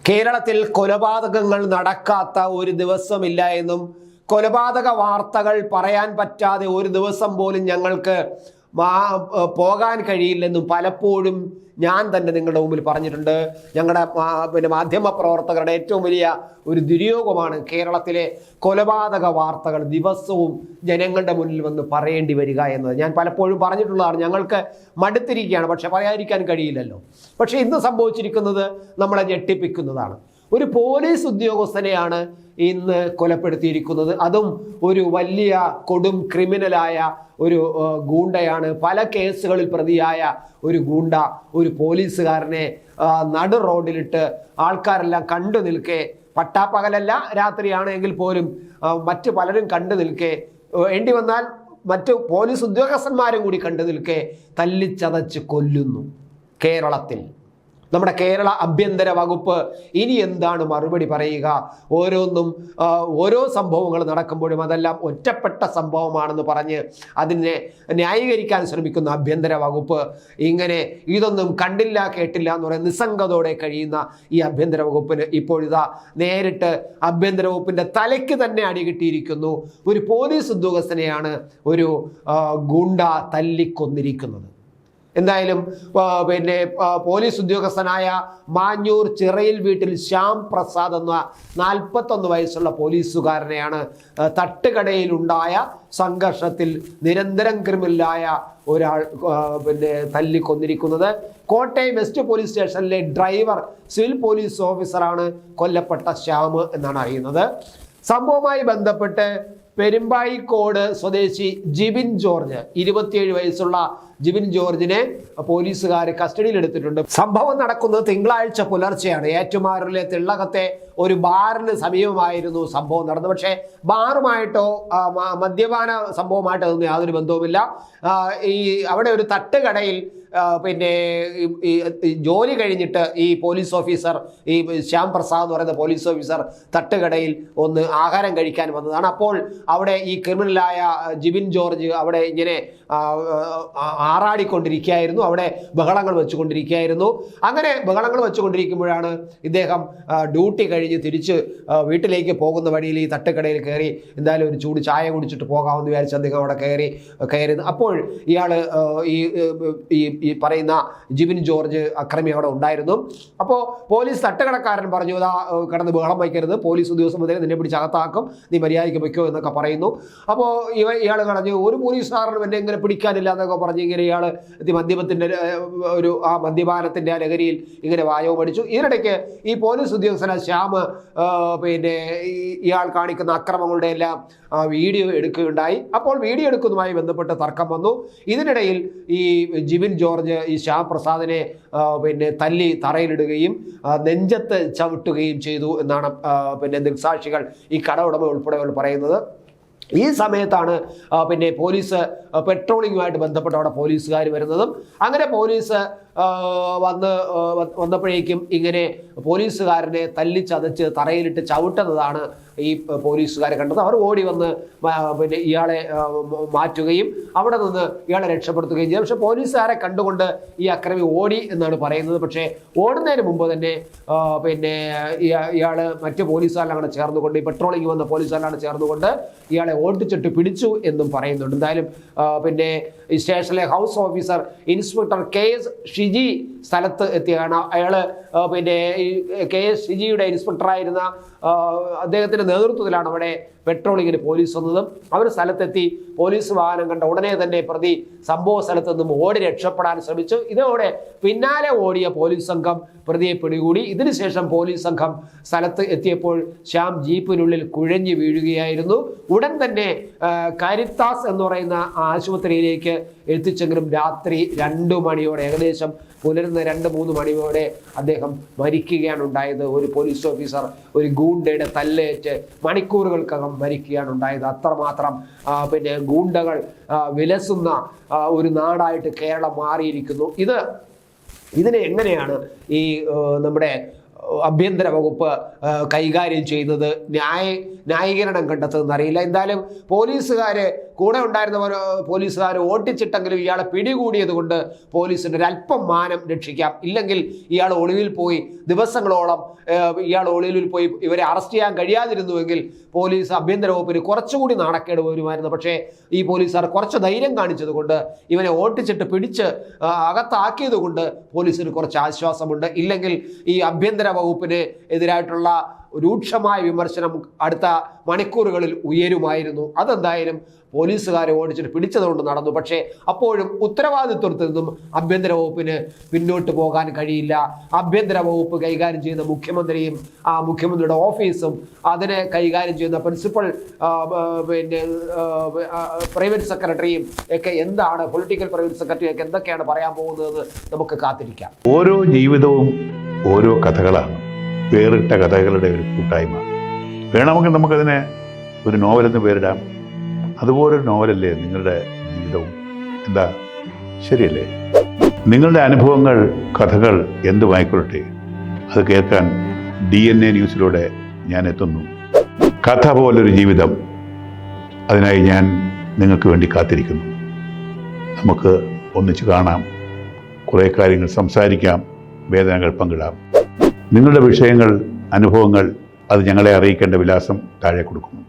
കേരളത്തിൽ കൊലപാതകങ്ങൾ നടക്കാത്ത ഒരു ദിവസമില്ല എന്നും കൊലപാതക വാർത്തകൾ പറയാൻ പറ്റാതെ ഒരു ദിവസം പോലും ഞങ്ങൾക്ക് പോകാൻ കഴിയില്ലെന്നും പലപ്പോഴും ഞാൻ തന്നെ നിങ്ങളുടെ മുമ്പിൽ പറഞ്ഞിട്ടുണ്ട്. ഞങ്ങളുടെ മാധ്യമ പ്രവർത്തകരുടെ ഏറ്റവും വലിയ ഒരു ദുര്യോഗമാണ് കേരളത്തിലെ കൊലപാതക വാർത്തകൾ ദിവസവും ജനങ്ങളുടെ മുന്നിൽ വന്ന് പറയേണ്ടി വരിക എന്നത്. ഞാൻ പലപ്പോഴും പറഞ്ഞിട്ടുള്ളതാണ്, ഞങ്ങൾക്ക് മടുത്തിരിക്കുകയാണ്, പക്ഷെ പറയാതിരിക്കാൻ കഴിയില്ലല്ലോ. പക്ഷെ ഇന്ന് സംഭവിച്ചിരിക്കുന്നത് നമ്മളെ ഞെട്ടിപ്പിക്കുന്നതാണ്. ഒരു പോലീസ് ഉദ്യോഗസ്ഥനെയാണ് ഇന്ന് കൊലപ്പെടുത്തിയിരിക്കുന്നത്. അതും ഒരു വലിയ കൊടും ക്രിമിനലായ ഒരു ഗൂണ്ടയാണ്. പല കേസുകളിൽ പ്രതിയായ ഒരു ഗൂണ്ട ഒരു പോലീസുകാരനെ നടു റോഡിലിട്ട് ആൾക്കാരെല്ലാം കണ്ടു നിൽക്കെ, പട്ടാപ്പകലല്ല രാത്രിയാണെങ്കിൽ പോലും മറ്റു പലരും കണ്ടു നിൽക്കെ, വേണ്ടി വന്നാൽ മറ്റു പോലീസ് ഉദ്യോഗസ്ഥന്മാരും കൂടി കണ്ടു നിൽക്കെ തല്ലിച്ചതച്ച് കൊല്ലുന്നു. കേരളത്തിൽ നമ്മുടെ കേരള ആഭ്യന്തര വകുപ്പ് ഇനി എന്താണ് മറുപടി പറയുക? ഓരോ സംഭവങ്ങൾ നടക്കുമ്പോഴും അതെല്ലാം ഒറ്റപ്പെട്ട സംഭവമാണെന്ന് പറഞ്ഞ് അതിനെ ന്യായീകരിക്കാൻ ശ്രമിക്കുന്ന ആഭ്യന്തര വകുപ്പ് ഇങ്ങനെ ഇതൊന്നും കണ്ടില്ല കേട്ടില്ല എന്ന് പറയുന്ന നിസ്സംഗതയോടെ കഴിയുന്ന ഈ ആഭ്യന്തര വകുപ്പിന് ഇപ്പോഴിതാ നേരിട്ട് ആഭ്യന്തര വകുപ്പിൻ്റെ തലയ്ക്ക് തന്നെ അടികിട്ടിയിരിക്കുന്നു. ഒരു പോലീസ് ഉദ്യോഗസ്ഥനെയാണ് ഒരു ഗുണ്ട തല്ലിക്കൊന്നിരിക്കുന്നത്. എന്തായാലും പോലീസ് ഉദ്യോഗസ്ഥനായ മാഞ്ഞൂർ ചിറയിൽ വീട്ടിൽ ശ്യാം പ്രസാദ് എന്ന 41 വയസ്സുള്ള പോലീസുകാരനെയാണ് തട്ടുകടയിലുണ്ടായ സംഘർഷത്തിൽ നിരന്തരം ക്രിമിനലായ ഒരാൾ തല്ലിക്കൊന്നിരിക്കുന്നത്. കോട്ടയം വെസ്റ്റ് പോലീസ് സ്റ്റേഷനിലെ ഡ്രൈവർ സിവിൽ പോലീസ് ഓഫീസറാണ് കൊല്ലപ്പെട്ട ശ്യാം എന്നാണ് അറിയുന്നത്. സംഭവവുമായി ബന്ധപ്പെട്ട് പെരുമ്പായിക്കോട് സ്വദേശി ജിബിൻ ജോർജ്, 27 വയസ്സുള്ള ജിബിൻ ജോർജിനെ പോലീസുകാർ കസ്റ്റഡിയിലെടുത്തിട്ടുണ്ട്. സംഭവം നടക്കുന്നത് തിങ്കളാഴ്ച പുലർച്ചെയാണ്. ഏറ്റുമാനൂരിലെ തിള്ളകത്തെ ഒരു ബാറിന് സമീപമായിരുന്നു സംഭവം നടന്നത്. പക്ഷേ ബാറുമായിട്ടോ മദ്യപാന സംഭവമായിട്ടോ ഒന്നും യാതൊരു ബന്ധവുമില്ല. അവിടെ ഒരു തട്ടുകടയിൽ ജോലി കഴിഞ്ഞിട്ട് ഈ പോലീസ് ഓഫീസർ, ഈ ശ്യാം പ്രസാദ് എന്ന് പറയുന്ന പോലീസ് ഓഫീസർ തട്ടുകടയിൽ ഒന്ന് ആഹാരം കഴിക്കാൻ വന്നതാണ്. അപ്പോൾ അവിടെ ഈ ക്രിമിനലായ ജിബിൻ ജോർജ് അവിടെ ഇങ്ങനെ ആറാടിക്കൊണ്ടിരിക്കുകയായിരുന്നു, അവിടെ ബഹളങ്ങൾ വെച്ചുകൊണ്ടിരിക്കുകയായിരുന്നു. അങ്ങനെ ബഹളങ്ങൾ വെച്ചുകൊണ്ടിരിക്കുമ്പോഴാണ് ഇദ്ദേഹം ഡ്യൂട്ടി കഴിഞ്ഞ് തിരിച്ച് വീട്ടിലേക്ക് പോകുന്ന വഴിയിൽ ഈ തട്ടുകടയിൽ കയറി എന്തായാലും ഒരു ചൂട് ചായ കുടിച്ചിട്ട് പോകാമെന്ന് വിചാരിച്ച് അദ്ദേഹം അവിടെ കയറി. അപ്പോൾ ഇയാൾ ഈ പറയുന്ന ജിബിൻ ജോർജ് അക്രമി അവിടെ ഉണ്ടായിരുന്നു. അപ്പോൾ പോലീസ് തട്ടുകടക്കാരൻ പറഞ്ഞു, ഇതാ കിടന്ന് ബഹളം വയ്ക്കരുത്, പോലീസ് ഉദ്യോഗസ്ഥൻ മുതലേ നിന്നെ പിടിച്ച് അകത്താക്കും, നീ മര്യാദയ്ക്ക് വയ്ക്കോ എന്നൊക്കെ പറയുന്നു. അപ്പോൾ ഇയാൾ കളഞ്ഞു, ഒരു പോലീസുകാരനും എന്നെ ഇങ്ങനെ പിടിക്കാനില്ല എന്നൊക്കെ പറഞ്ഞ് ഇങ്ങനെ ഇയാൾ മദ്യപത്തിൻ്റെ മദ്യപാനത്തിൻ്റെ ആ ലഹരിയിൽ ഇങ്ങനെ വായവും അടിച്ചു. ഇതിനിടയ്ക്ക് ഈ പോലീസ് ഉദ്യോഗസ്ഥന ശ്യാം ഇയാൾ കാണിക്കുന്ന അക്രമങ്ങളുടെ എല്ലാം വീഡിയോ എടുക്കുകയുണ്ടായി. അപ്പോൾ വീഡിയോ എടുക്കുന്നതുമായി ബന്ധപ്പെട്ട് തർക്കം വന്നു. ഇതിനിടയിൽ ഈ ജിബിൻ ജോർജ് ഈ ശ്യാം പ്രസാദിനെ തല്ലി തറയിലിടുകയും നെഞ്ചത്ത് ചവിട്ടുകയും ചെയ്തു എന്നാണ് ദൃക്സാക്ഷികൾ, ഈ കട ഉടമ ഉൾപ്പെടെയുള്ള പറയുന്നത്. ഈ സമയത്താണ് പോലീസ് പെട്രോളിങ്ങുമായിട്ട് ബന്ധപ്പെട്ട് അവിടെ പോലീസുകാർ വരുന്നതും. അങ്ങനെ പോലീസ് വന്നപ്പോഴേക്കും ഇങ്ങനെ പോലീസുകാരനെ തല്ലിച്ചതച്ച് തറയിലിട്ട് ചവിട്ടുന്നതാണ് ഈ പോലീസുകാരെ കണ്ടത്. അവർ ഓടി വന്ന് ഇയാളെ മാറ്റുകയും അവിടെ നിന്ന് ഇയാളെ രക്ഷപ്പെടുത്തുകയും ചെയ്തു. പക്ഷെ പോലീസുകാരെ കണ്ടുകൊണ്ട് ഈ അക്രമി ഓടി എന്നാണ് പറയുന്നത്. പക്ഷേ ഓടുന്നതിന് മുമ്പ് തന്നെ ഇയാൾ മറ്റ് പോലീസുകാരെല്ലാം കൂടെ ചേർന്നുകൊണ്ട്, ഈ പെട്രോളിങ് വന്ന പോലീസുകാരെല്ലാം ചേർന്നുകൊണ്ട് ഇയാളെ ഓടിച്ചിട്ട് പിടിച്ചു എന്നും പറയുന്നുണ്ട്. എന്തായാലും ഈ സ്റ്റേഷനിലെ house officer inspector KS Shiji സ്ഥലത്ത് എത്തിയാണ്. അയാൾ KS ഷിജിയുടെ ഇൻസ്പെക്ടറായിരുന്ന അദ്ദേഹത്തിൻ്റെ നേതൃത്വത്തിലാണ് അവിടെ പെട്രോളിങ്ങിന് പോലീസ് വന്നതും. അവർ സ്ഥലത്തെത്തി പോലീസ് വാഹനം കണ്ട ഉടനെ തന്നെ പ്രതി സംഭവ സ്ഥലത്ത് നിന്നും ഓടി രക്ഷപ്പെടാൻ ശ്രമിച്ചു. ഇതോടെ പിന്നാലെ ഓടിയ പോലീസ് സംഘം പ്രതിയെ പിടികൂടി. ഇതിനുശേഷം പോലീസ് സംഘം സ്ഥലത്ത് എത്തിയപ്പോൾ ശ്യാം ജീപ്പിനുള്ളിൽ കുഴഞ്ഞു വീഴുകയായിരുന്നു. ഉടൻ തന്നെ കാരിത്താസ് എന്ന് പറയുന്ന ആശുപത്രിയിലേക്ക് എത്തിച്ചെങ്കിലും രാത്രി 2 മണിയോടെ, ഏകദേശം പുലരുന്ന 2-3 മണിയോടെ അദ്ദേഹം മരിക്കുകയാണ് ഉണ്ടായത്. ഒരു പോലീസ് ഓഫീസർ ഒരു ഗൂണ്ടയുടെ തല്ലേറ്റ് മണിക്കൂറുകൾക്കകം മരിക്കുകയാണ് ഉണ്ടായത്. അത്രമാത്രം ഗൂണ്ടകൾ വിലസുന്ന ഒരു നാടായിട്ട് കേരളം മാറിയിരിക്കുന്നു. ഇതിനെ എങ്ങനെയാണ് ഈ നമ്മുടെ ആഭ്യന്തര വകുപ്പ് കൈകാര്യം ചെയ്യുന്നത് ന്യായീകരണം കണ്ടെത്തുന്നത് അറിയില്ല. എന്തായാലും കൂടെ ഉണ്ടായിരുന്ന പോലീസുകാർ ഓട്ടിച്ചിട്ടെങ്കിലും ഇയാളെ പിടികൂടിയത് കൊണ്ട് പോലീസിന് ഒരല്പം മാനം രക്ഷിക്കാം. ഇല്ലെങ്കിൽ ഇയാൾ ഒളിവിൽ പോയി ദിവസങ്ങളോളം ഇവരെ അറസ്റ്റ് ചെയ്യാൻ കഴിയാതിരുന്നുവെങ്കിൽ പോലീസ് ആഭ്യന്തര വകുപ്പിന് കുറച്ചുകൂടി നാണക്കേട് വരുമായിരുന്നു. പക്ഷേ ഈ പോലീസുകാർ കുറച്ച് ധൈര്യം കാണിച്ചത് കൊണ്ട് ഇവനെ ഓട്ടിച്ചിട്ട് പിടിച്ച് അകത്താക്കിയത് കൊണ്ട് പോലീസിന് കുറച്ച് ആശ്വാസമുണ്ട്. ഇല്ലെങ്കിൽ ഈ ആഭ്യന്തര വകുപ്പിന് എതിരായിട്ടുള്ള രൂക്ഷമായ വിമർശനം അടുത്ത മണിക്കൂറുകളിൽ ഉയരുമായിരുന്നു. അതെന്തായാലും പോലീസുകാരെ ഓടിച്ചിട്ട് പിടിച്ചതുകൊണ്ട് നടന്നു. പക്ഷേ അപ്പോഴും ഉത്തരവാദിത്വത്തിൽ നിന്നും ആഭ്യന്തര വകുപ്പിന് പിന്നോട്ട് പോകാൻ കഴിയില്ല. ആഭ്യന്തര വകുപ്പ് കൈകാര്യം ചെയ്യുന്ന മുഖ്യമന്ത്രിയും ആ മുഖ്യമന്ത്രിയുടെ ഓഫീസും അതിനെ കൈകാര്യം ചെയ്യുന്ന പ്രിൻസിപ്പൽ പ്രൈവറ്റ് സെക്രട്ടറിയും ഒക്കെ എന്താണ്, പൊളിറ്റിക്കൽ പ്രൈവറ്റ് സെക്രട്ടറി ഒക്കെ എന്തൊക്കെയാണ് പറയാൻ പോകുന്നതെന്ന് നമുക്ക് കാത്തിരിക്കാം. ഓരോ ജീവിതവും ഓരോ കഥകളാണ്, വേറിട്ട കഥകളുടെ ഒരു കൂട്ടായ്മ. വേണമെങ്കിൽ നമുക്കതിനെ ഒരു നോവലെന്ന് പേരിടാം. അതുപോലൊരു നോവലല്ലേ നിങ്ങളുടെ ജീവിതവും? എന്താ, ശരിയല്ലേ? നിങ്ങളുടെ അനുഭവങ്ങൾ, കഥകൾ എന്തുമായിക്കൊള്ളട്ടെ, അത് കേൾക്കാൻ DNA ന്യൂസിലൂടെ ഞാൻ എത്തുന്നു. കഥ പോലൊരു ജീവിതം, അതിനായി ഞാൻ നിങ്ങൾക്ക് വേണ്ടി കാത്തിരിക്കുന്നു. നമുക്ക് ഒന്നിച്ച് കാണാം, കുറേ കാര്യങ്ങൾ സംസാരിക്കാം, വേദനകൾ പങ്കിടാം. നിങ്ങളുടെ വിഷയങ്ങൾ, അനുഭവങ്ങൾ അത് ഞങ്ങളെ അറിയിക്കേണ്ട വിലാസം താഴെ കൊടുക്കുന്നു.